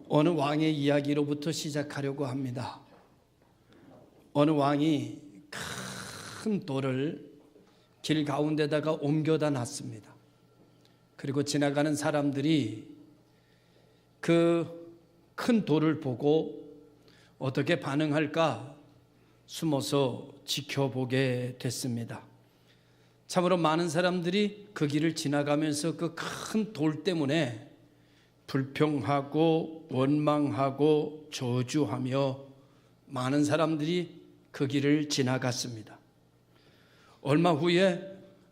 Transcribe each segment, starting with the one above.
어느 왕의 이야기로부터 시작하려고 합니다. 어느 왕이 큰 돌을 길 가운데다가 옮겨다 놨습니다. 그리고 지나가는 사람들이 그 큰 돌을 보고 어떻게 반응할까 숨어서 지켜보게 됐습니다. 참으로 많은 사람들이 그 길을 지나가면서 그 큰 돌 때문에 불평하고 원망하고 저주하며 많은 사람들이 그 길을 지나갔습니다. 얼마 후에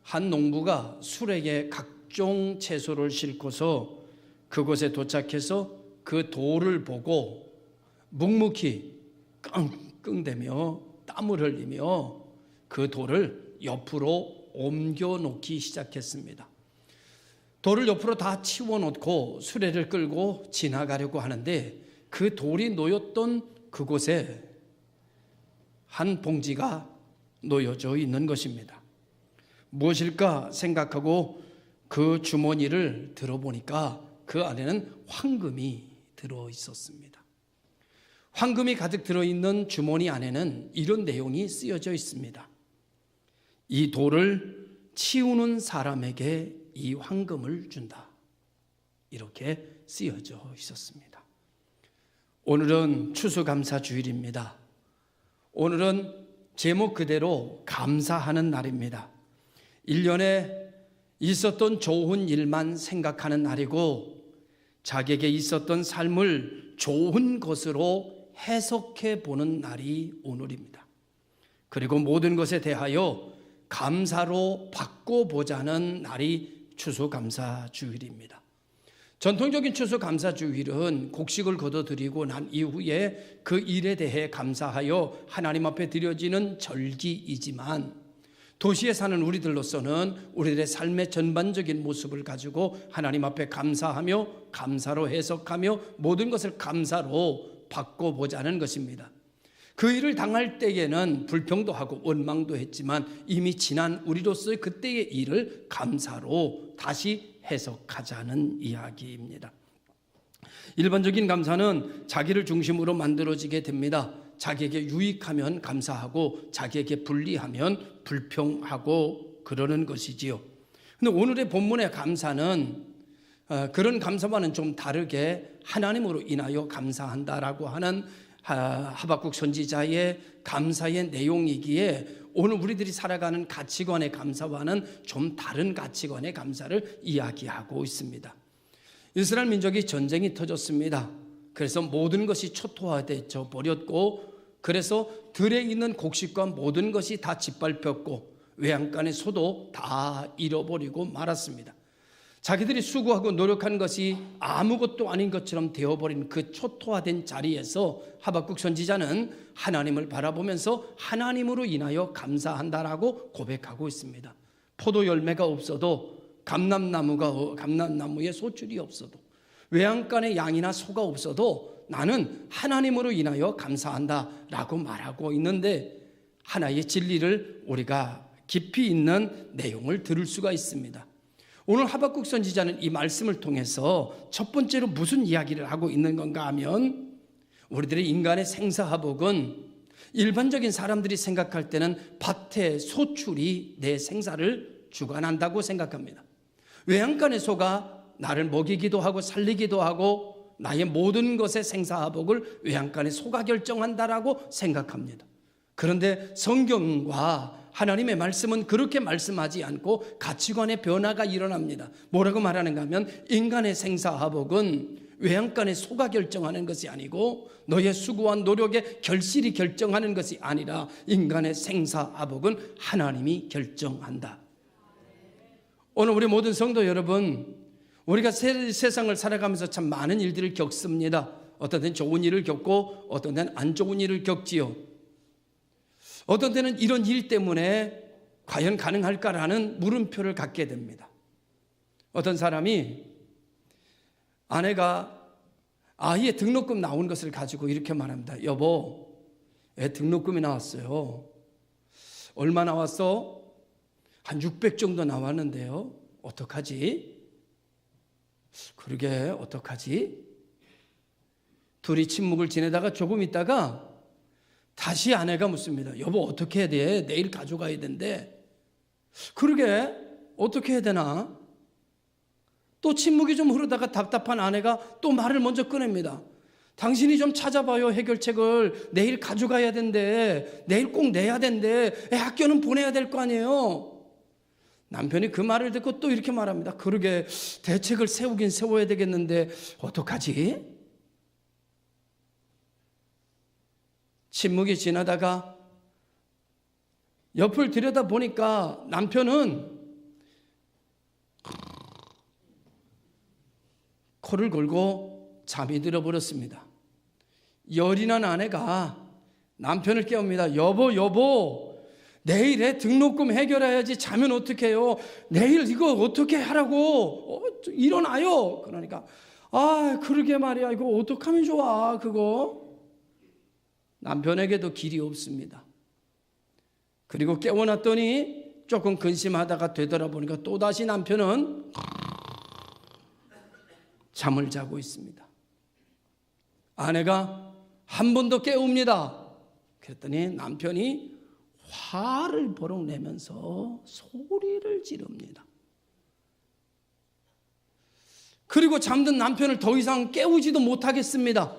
한 농부가 수레에 각종 채소를 싣고서 그곳에 도착해서 그 돌을 보고 묵묵히 끙끙대며 땀을 흘리며 그 돌을 옆으로 옮겨 놓기 시작했습니다. 돌을 옆으로 다 치워놓고 수레를 끌고 지나가려고 하는데 그 돌이 놓였던 그곳에 한 봉지가 놓여져 있는 것입니다. 무엇일까 생각하고 그 주머니를 들어보니까 그 안에는 황금이 들어 있었습니다. 황금이 가득 들어있는 주머니 안에는 이런 내용이 쓰여져 있습니다. 이 돌을 치우는 사람에게 이 황금을 준다. 이렇게 쓰여져 있었습니다. 오늘은 추수감사주일입니다. 오늘은 제목 그대로 감사하는 날입니다. 1년에 있었던 좋은 일만 생각하는 날이고 자기에게 있었던 삶을 좋은 것으로 해석해 보는 날이 오늘입니다. 그리고 모든 것에 대하여 감사로 바꿔보자는 날이 추수감사주일입니다. 전통적인 추수감사주일은 곡식을 거둬들이고 난 이후에 그 일에 대해 감사하여 하나님 앞에 드려지는 절기이지만 도시에 사는 우리들로서는 우리들의 삶의 전반적인 모습을 가지고 하나님 앞에 감사하며 감사로 해석하며 모든 것을 감사로 바꿔보자는 것입니다. 그 일을 당할 때에는 불평도 하고 원망도 했지만 이미 지난 우리로서의 그때의 일을 감사로 다시 해석하자는 이야기입니다. 일반적인 감사는 자기를 중심으로 만들어지게 됩니다. 자기에게 유익하면 감사하고 자기에게 불리하면 불평하고 그러는 것이지요. 그런데 오늘의 본문의 감사는 그런 감사와는 좀 다르게 하나님으로 인하여 감사한다라고 하는 하박국 선지자의 감사의 내용이기에 오늘 우리들이 살아가는 가치관의 감사와는 좀 다른 가치관의 감사를 이야기하고 있습니다. 이스라엘 민족이 전쟁이 터졌습니다. 그래서 모든 것이 초토화되어 버렸고 그래서 들에 있는 곡식과 모든 것이 다 짓밟혔고 외양간의 소도 다 잃어버리고 말았습니다. 자기들이 수고하고 노력한 것이 아무것도 아닌 것처럼 되어버린 그 초토화된 자리에서 하박국 선지자는 하나님을 바라보면서 하나님으로 인하여 감사한다라고 고백하고 있습니다. 포도 열매가 없어도 감람나무에 소출이 없어도 외양간에 양이나 소가 없어도 나는 하나님으로 인하여 감사한다라고 말하고 있는데 하나의 진리를 우리가 깊이 있는 내용을 들을 수가 있습니다. 오늘 하박국 선지자는 이 말씀을 통해서 첫 번째로 무슨 이야기를 하고 있는 건가 하면 우리들의 인간의 생사화복은 일반적인 사람들이 생각할 때는 밭의 소출이 내 생사를 주관한다고 생각합니다. 외양간의 소가 나를 먹이기도 하고 살리기도 하고 나의 모든 것의 생사화복을 외양간의 소가 결정한다라고 생각합니다. 그런데 성경과 하나님의 말씀은 그렇게 말씀하지 않고 가치관의 변화가 일어납니다. 뭐라고 말하는가 하면 인간의 생사화복은 외양간의 소가 결정하는 것이 아니고 너의 수고와 노력의 결실이 결정하는 것이 아니라 인간의 생사화복은 하나님이 결정한다. 오늘 우리 모든 성도 여러분, 우리가 세상을 살아가면서 참 많은 일들을 겪습니다. 어떤 때는 좋은 일을 겪고 어떤 때는 안 좋은 일을 겪지요. 어떤 때는 이런 일 때문에 과연 가능할까라는 물음표를 갖게 됩니다. 어떤 사람이 아내가 아이의 등록금 나온 것을 가지고 이렇게 말합니다. 여보, 애 등록금이 나왔어요. 얼마 나왔어? 한 600 정도 나왔는데요. 어떡하지? 그러게 어떡하지? 둘이 침묵을 지내다가 조금 있다가 다시 아내가 묻습니다. 여보, 어떻게 해야 돼? 내일 가져가야 된대. 그러게, 어떻게 해야 되나? 또 침묵이 좀 흐르다가 답답한 아내가 또 말을 먼저 꺼냅니다. 당신이 좀 찾아봐요, 해결책을. 내일 가져가야 된대. 내일 꼭 내야 된대. 학교는 보내야 될 거 아니에요. 남편이 그 말을 듣고 또 이렇게 말합니다. 그러게, 대책을 세우긴 세워야 되겠는데 어떡하지? 침묵이 지나다가 옆을 들여다보니까 남편은 코를 골고 잠이 들어버렸습니다. 열이 난 아내가 남편을 깨웁니다. 여보, 내일에 등록금 해결해야지. 자면 어떡해요? 내일 이거 어떻게 하라고? 일어나요. 그러니까 그러게 말이야. 이거 어떡하면 좋아, 그거? 남편에게도 길이 없습니다. 그리고 깨워놨더니 조금 근심하다가 되돌아보니까 또다시 남편은 잠을 자고 있습니다. 아내가 한 번 더 깨웁니다. 그랬더니 남편이 화를 버럭 내면서 소리를 지릅니다. 그리고 잠든 남편을 더 이상 깨우지도 못하겠습니다.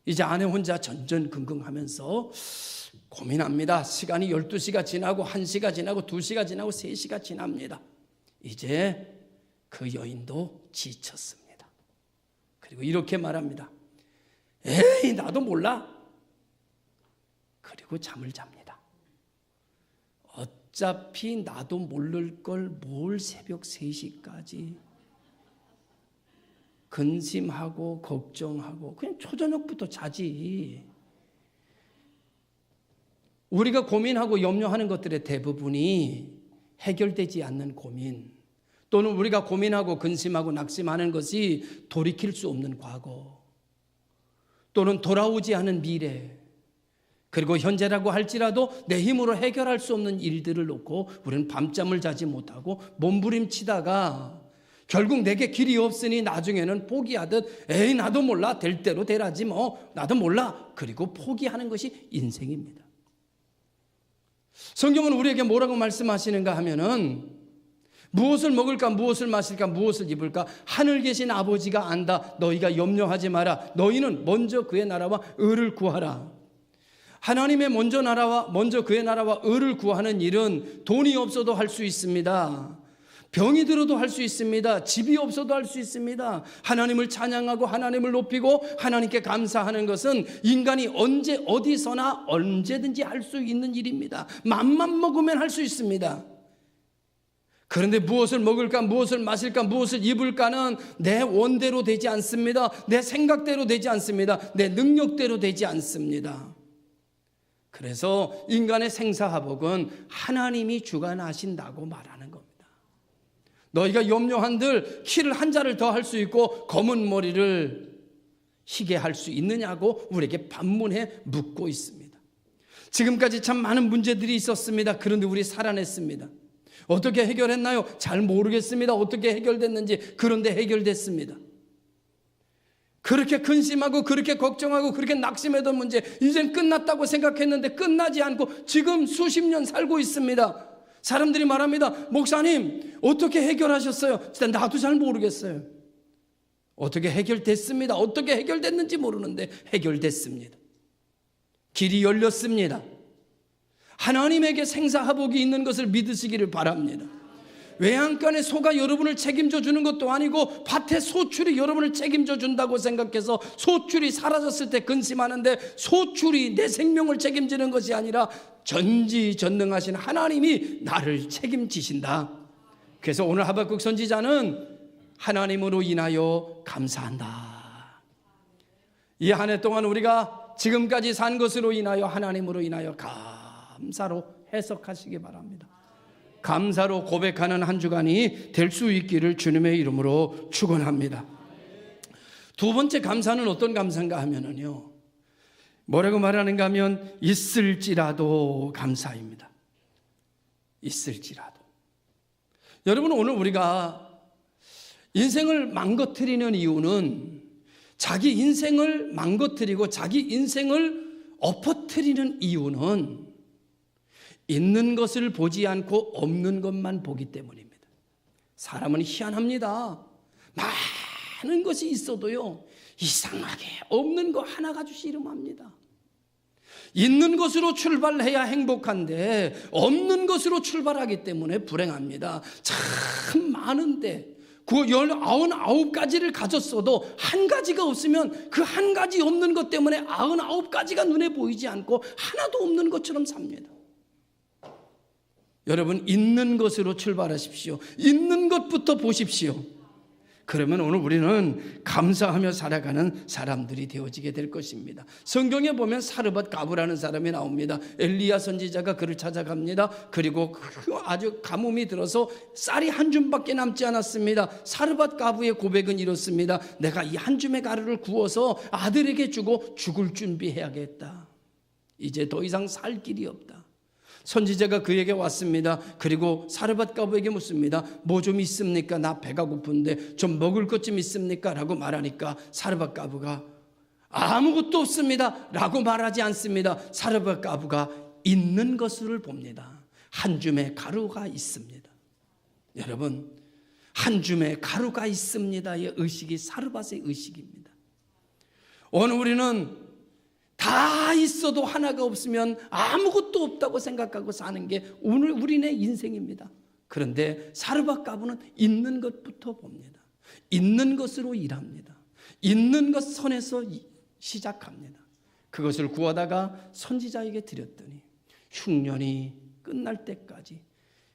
이제 아내 혼자 전전긍긍하면서 고민합니다. 시간이 12시가 지나고 1시가 지나고 2시가 지나고 3시가 지납니다. 이제 그 여인도 지쳤습니다. 그리고 이렇게 말합니다. 에이, 나도 몰라. 그리고 잠을 잡니다. 어차피 나도 모를 걸 뭘 새벽 3시까지 근심하고 걱정하고 그냥 초저녁부터 자지. 우리가 고민하고 염려하는 것들의 대부분이 해결되지 않는 고민, 또는 우리가 고민하고 근심하고 낙심하는 것이 돌이킬 수 없는 과거, 또는 돌아오지 않은 미래, 그리고 현재라고 할지라도 내 힘으로 해결할 수 없는 일들을 놓고 우리는 밤잠을 자지 못하고 몸부림치다가 결국 내게 길이 없으니 나중에는 포기하듯 에이, 나도 몰라, 될 대로 되라지 뭐, 나도 몰라, 그리고 포기하는 것이 인생입니다. 성경은 우리에게 뭐라고 말씀하시는가 하면은 무엇을 먹을까, 무엇을 마실까, 무엇을 입을까 하늘 계신 아버지가 안다. 너희가 염려하지 마라. 너희는 먼저 그의 나라와 의를 구하라. 하나님의 먼저 그의 나라와 의를 구하는 일은 돈이 없어도 할 수 있습니다. 병이 들어도 할 수 있습니다. 집이 없어도 할 수 있습니다. 하나님을 찬양하고 하나님을 높이고 하나님께 감사하는 것은 인간이 언제 어디서나 언제든지 할 수 있는 일입니다. 맘만 먹으면 할 수 있습니다. 그런데 무엇을 먹을까, 무엇을 마실까, 무엇을 입을까는 내 원대로 되지 않습니다. 내 생각대로 되지 않습니다. 내 능력대로 되지 않습니다. 그래서 인간의 생사화복은 하나님이 주관하신다고 말하는 겁니다. 너희가 염려한들 키를 한 자를 더 할 수 있고 검은 머리를 희게 할 수 있느냐고 우리에게 반문해 묻고 있습니다. 지금까지 참 많은 문제들이 있었습니다. 그런데 우리 살아냈습니다. 어떻게 해결했나요? 잘 모르겠습니다. 어떻게 해결됐는지. 그런데 해결됐습니다. 그렇게 근심하고 그렇게 걱정하고 그렇게 낙심했던 문제 이젠 끝났다고 생각했는데 끝나지 않고 지금 수십 년 살고 있습니다. 사람들이 말합니다. 목사님, 어떻게 해결하셨어요? 진짜 나도 잘 모르겠어요. 어떻게 해결됐습니다. 어떻게 해결됐는지 모르는데 해결됐습니다. 길이 열렸습니다. 하나님에게 생사화복이 있는 것을 믿으시기를 바랍니다. 외양간의 소가 여러분을 책임져 주는 것도 아니고 밭의 소출이 여러분을 책임져 준다고 생각해서 소출이 사라졌을 때 근심하는데 소출이 내 생명을 책임지는 것이 아니라 전지전능하신 하나님이 나를 책임지신다. 그래서 오늘 하박국 선지자는 하나님으로 인하여 감사한다. 이 한 해 동안 우리가 지금까지 산 것으로 인하여 하나님으로 인하여 감사로 해석하시기 바랍니다. 감사로 고백하는 한 주간이 될 수 있기를 주님의 이름으로 축원합니다. 두 번째 감사는 어떤 감사인가 하면은요, 뭐라고 말하는가 하면 있을지라도 감사입니다. 있을지라도. 여러분, 오늘 우리가 인생을 망가뜨리는 이유는 자기 인생을 망가뜨리고 자기 인생을 엎어뜨리는 이유는 있는 것을 보지 않고 없는 것만 보기 때문입니다. 사람은 희한합니다. 많은 것이 있어도요, 이상하게 없는 거 하나 가지고 씨름합니다. 있는 것으로 출발해야 행복한데 없는 것으로 출발하기 때문에 불행합니다. 참 많은데 그 99가지를 가졌어도 한 가지가 없으면 그 한 가지 없는 것 때문에 99가지가 눈에 보이지 않고 하나도 없는 것처럼 삽니다. 여러분, 있는 것으로 출발하십시오. 있는 것부터 보십시오. 그러면 오늘 우리는 감사하며 살아가는 사람들이 되어지게 될 것입니다. 성경에 보면 사르밧 가부라는 사람이 나옵니다. 엘리야 선지자가 그를 찾아갑니다. 그리고 아주 가뭄이 들어서 쌀이 한 줌밖에 남지 않았습니다. 사르밧 가부의 고백은 이렇습니다. 내가 이 한 줌의 가루를 구워서 아들에게 주고 죽을 준비해야겠다. 이제 더 이상 살 길이 없다. 선지자가 그에게 왔습니다. 그리고 사르밧 가부에게 묻습니다. 뭐 좀 있습니까? 나 배가 고픈데 좀 먹을 것 좀 있습니까? 라고 말하니까 사르밧 가부가 아무것도 없습니다 라고 말하지 않습니다. 사르밧 가부가 있는 것을 봅니다. 한 줌의 가루가 있습니다. 여러분, 한 줌의 가루가 있습니다의 의식이 사르밧의 의식입니다. 오늘 우리는 다 있어도 하나가 없으면 아무것도 없다고 생각하고 사는 게 오늘 우리네 인생입니다. 그런데 사르밧 가부는 있는 것부터 봅니다. 있는 것으로 일합니다. 있는 것 선에서 시작합니다. 그것을 구하다가 선지자에게 드렸더니 흉년이 끝날 때까지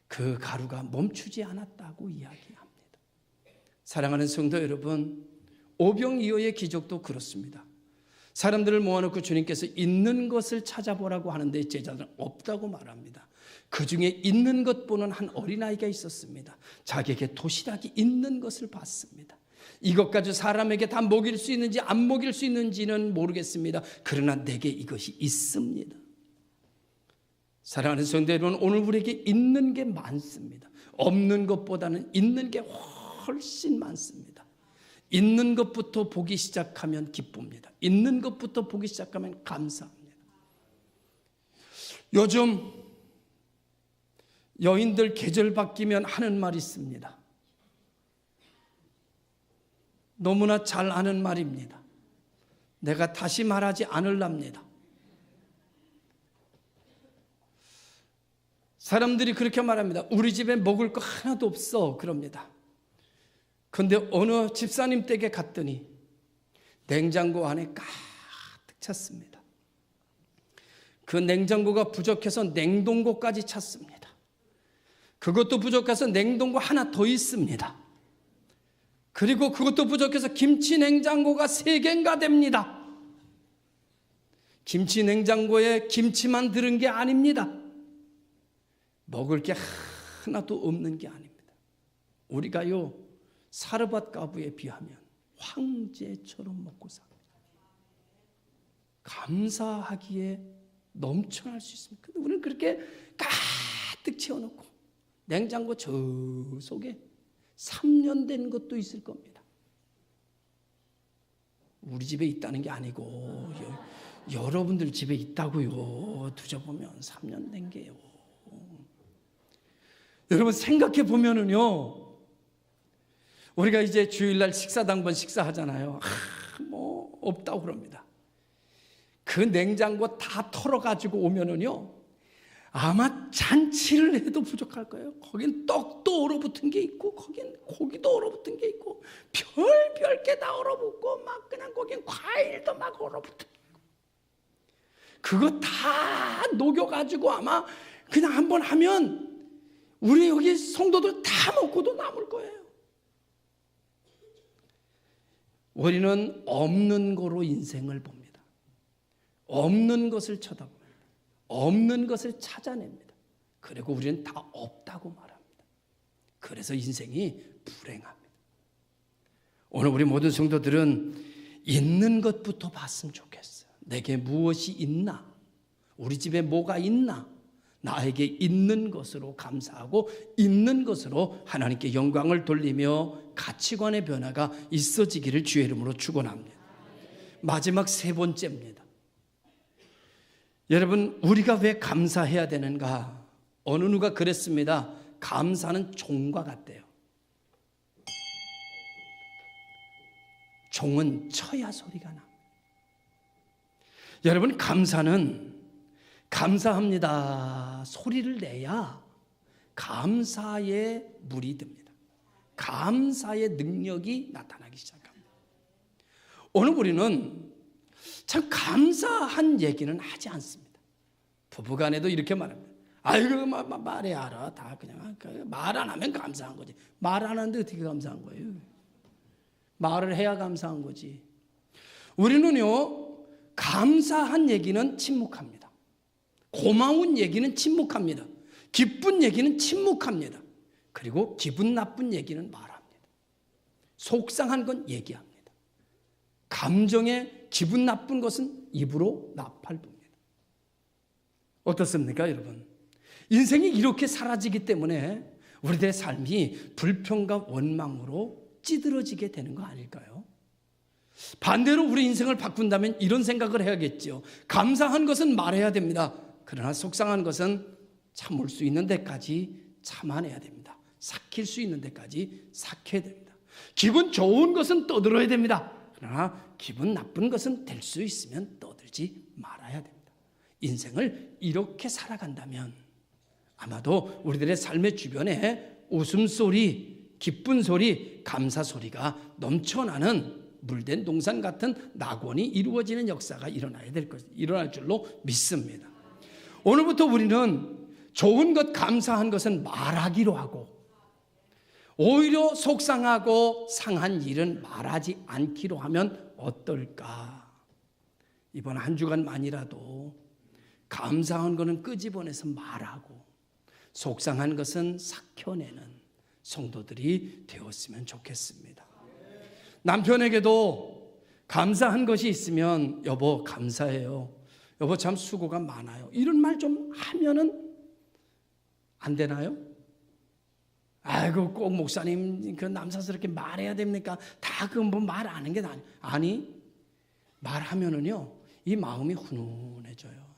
그 가루가 멈추지 않았다고 이야기합니다. 사랑하는 성도 여러분, 오병이어의 기적도 그렇습니다. 사람들을 모아놓고 주님께서 있는 것을 찾아보라고 하는데 제자들은 없다고 말합니다. 그 중에 있는 것 보는 한 어린아이가 있었습니다. 자기에게 도시락이 있는 것을 봤습니다. 이것 가지고 사람에게 다 먹일 수 있는지 안 먹일 수 있는지는 모르겠습니다. 그러나 내게 이것이 있습니다. 사랑하는 성도 여러분, 오늘 우리에게 있는 게 많습니다. 없는 것보다는 있는 게 훨씬 많습니다. 있는 것부터 보기 시작하면 기쁩니다. 있는 것부터 보기 시작하면 감사합니다. 요즘 여인들 계절 바뀌면 하는 말이 있습니다. 너무나 잘 아는 말입니다. 내가 다시 말하지 않으랍니다. 사람들이 그렇게 말합니다. 우리 집에 먹을 거 하나도 없어 그럽니다. 그런데 어느 집사님 댁에 갔더니 냉장고 안에 가득 찼습니다. 그 냉장고가 부족해서 냉동고까지 찼습니다. 그것도 부족해서 냉동고 하나 더 있습니다. 그리고 그것도 부족해서 김치 냉장고가 3개인가 됩니다. 김치 냉장고에 김치만 들은 게 아닙니다. 먹을 게 하나도 없는 게 아닙니다. 우리가요, 사르밧 가부에 비하면 황제처럼 먹고 삽니다. 감사하기에 넘쳐날 수 있습니다. 근데 우리는 그렇게 가득 채워놓고 냉장고 저 속에 3년 된 것도 있을 겁니다. 우리 집에 있다는 게 아니고 여러분들 집에 있다고요. 뒤져보면 3년 된 게요. 여러분 생각해 보면은요, 우리가 이제 주일날 식사당번 식사하잖아요. 뭐 없다고 그럽니다. 그 냉장고 다 털어가지고 오면은요, 아마 잔치를 해도 부족할 거예요. 거긴 떡도 얼어붙은 게 있고, 거긴 고기도 얼어붙은 게 있고, 별별 게 다 얼어붙고, 막 그냥 거긴 과일도 막 얼어붙은 게 있고, 그거 다 녹여가지고 아마 그냥 한번 하면 우리 여기 성도들 다 먹고도 남을 거예요. 우리는 없는 거로 인생을 봅니다. 없는 것을 쳐다봅니다. 없는 것을 찾아냅니다. 그리고 우리는 다 없다고 말합니다. 그래서 인생이 불행합니다. 오늘 우리 모든 성도들은 있는 것부터 봤으면 좋겠어요. 내게 무엇이 있나? 우리 집에 뭐가 있나? 나에게 있는 것으로 감사하고 있는 것으로 하나님께 영광을 돌리며 가치관의 변화가 있어지기를 주의 이름으로 축원합니다. 마지막 세 번째입니다. 여러분, 우리가 왜 감사해야 되는가? 어느 누가 그랬습니다. 감사는 종과 같대요. 종은 쳐야 소리가 납니다. 여러분, 감사는 감사합니다 소리를 내야 감사의 물이 듭니다. 감사의 능력이 나타나기 시작합니다. 오늘 우리는 참 감사한 얘기는 하지 않습니다. 부부간에도 이렇게 말합니다. 아이고, 말해야 알아. 다 그냥 말 안 하면 감사한 거지. 말 안 하는데 어떻게 감사한 거예요? 말을 해야 감사한 거지. 우리는요, 감사한 얘기는 침묵합니다. 고마운 얘기는 침묵합니다. 기쁜 얘기는 침묵합니다. 그리고 기분 나쁜 얘기는 말합니다. 속상한 건 얘기합니다. 감정에 기분 나쁜 것은 입으로 나팔 붑니다. 어떻습니까, 여러분? 인생이 이렇게 사라지기 때문에 우리들의 삶이 불평과 원망으로 찌들어지게 되는 거 아닐까요? 반대로 우리 인생을 바꾼다면 이런 생각을 해야겠죠. 감사한 것은 말해야 됩니다. 그러나 속상한 것은 참을 수 있는 데까지 참아내야 됩니다. 삭힐 수 있는 데까지 삭혀야 됩니다. 기분 좋은 것은 떠들어야 됩니다. 그러나 기분 나쁜 것은 될 수 있으면 떠들지 말아야 됩니다. 인생을 이렇게 살아간다면 아마도 우리들의 삶의 주변에 웃음소리, 기쁜 소리, 감사 소리가 넘쳐나는 물된 동산 같은 낙원이 이루어지는 역사가 일어날 줄로 믿습니다. 오늘부터 우리는 좋은 것, 감사한 것은 말하기로 하고, 오히려 속상하고 상한 일은 말하지 않기로 하면 어떨까? 이번 한 주간만이라도 감사한 것은 끄집어내서 말하고 속상한 것은 삭혀내는 성도들이 되었으면 좋겠습니다. 남편에게도 감사한 것이 있으면 여보 감사해요. 여보 참 수고가 많아요. 이런 말 좀 하면은 안 되나요? 아이고 꼭 목사님 그 남사스럽게 말해야 됩니까? 다 그 뭐 말 안 하는 게 아니 말하면은요 이 마음이 훈훈해져요.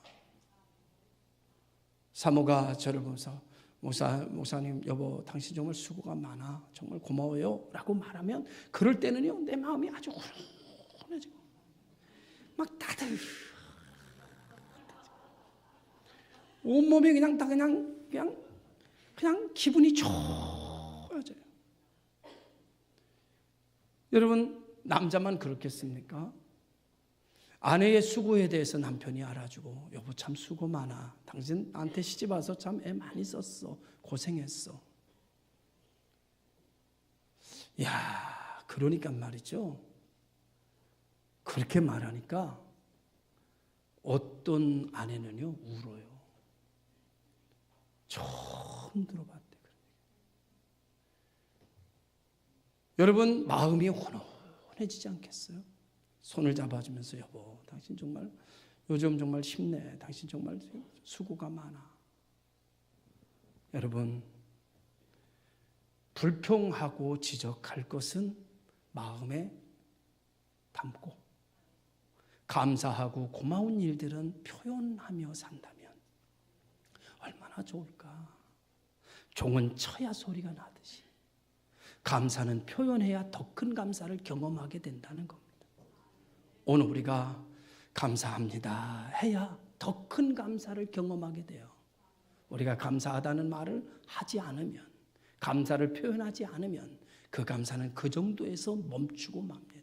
사모가 저를 보면서 목사님 여보 당신 정말 수고가 많아 정말 고마워요 라고 말하면 그럴 때는요 내 마음이 아주 훈훈해지고 막 다들 온몸이 그냥 다 그냥 기분이 좋아져요. 여러분 남자만 그렇겠습니까? 아내의 수고에 대해서 남편이 알아주고 여보 참 수고 많아. 당신 나한테 시집 와서 참 애 많이 썼어. 고생했어. 야, 그러니까 말이죠. 그렇게 말하니까 어떤 아내는요 울어요. 처음 들어봤대. 여러분 마음이 훈훈해지지 않겠어요? 손을 잡아주면서 여보 당신 정말 요즘 정말 힘내. 당신 정말 수고가 많아. 여러분 불평하고 지적할 것은 마음에 담고 감사하고 고마운 일들은 표현하며 산다면 얼마나 좋을까. 종은 쳐야 소리가 나듯이 감사는 표현해야 더 큰 감사를 경험하게 된다는 겁니다. 오늘 우리가 감사합니다 해야 더 큰 감사를 경험하게 돼요. 우리가 감사하다는 말을 하지 않으면, 감사를 표현하지 않으면 그 감사는 그 정도에서 멈추고 맙니다.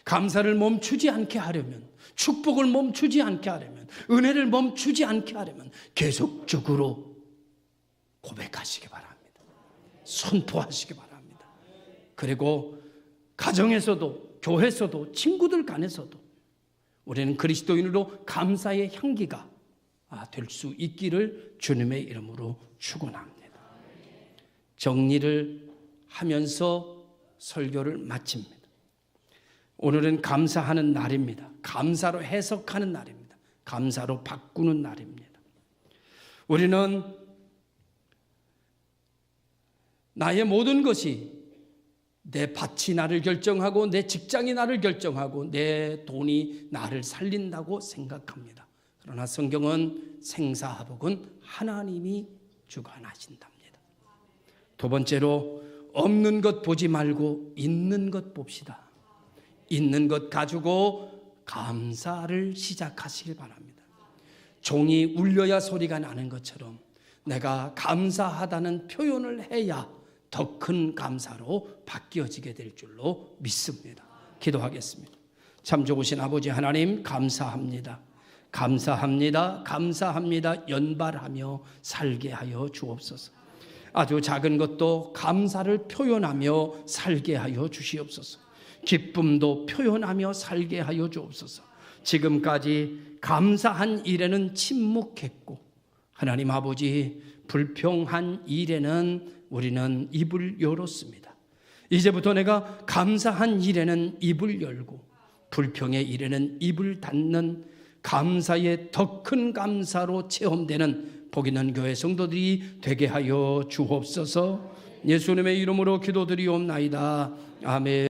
감사를 멈추지 않게 하려면, 축복을 멈추지 않게 하려면, 은혜를 멈추지 않게 하려면 계속적으로 고백하시기 바랍니다. 선포하시기 바랍니다. 그리고 가정에서도 교회에서도 친구들 간에서도 우리는 그리스도인으로 감사의 향기가 될 수 있기를 주님의 이름으로 축원합니다. 정리를 하면서 설교를 마칩니다. 오늘은 감사하는 날입니다. 감사로 해석하는 날입니다. 감사로 바꾸는 날입니다. 우리는 나의 모든 것이 내 밭이 나를 결정하고 내 직장이 나를 결정하고 내 돈이 나를 살린다고 생각합니다. 그러나 성경은 생사화복은 하나님이 주관하신답니다. 두 번째로 없는 것 보지 말고 있는 것 봅시다. 있는 것 가지고 감사를 시작하시길 바랍니다. 종이 울려야 소리가 나는 것처럼 내가 감사하다는 표현을 해야 더 큰 감사로 바뀌어지게 될 줄로 믿습니다. 기도하겠습니다. 참 좋으신 아버지 하나님, 감사합니다. 감사합니다. 감사합니다. 연발하며 살게 하여 주옵소서. 아주 작은 것도 감사를 표현하며 살게 하여 주시옵소서. 기쁨도 표현하며 살게 하여 주옵소서. 지금까지 감사한 일에는 침묵했고 하나님 아버지 불평한 일에는 우리는 입을 열었습니다. 이제부터 내가 감사한 일에는 입을 열고 불평의 일에는 입을 닫는 감사의 더 큰 감사로 체험되는 복 있는 교회 성도들이 되게 하여 주옵소서. 예수님의 이름으로 기도드리옵나이다. 아멘.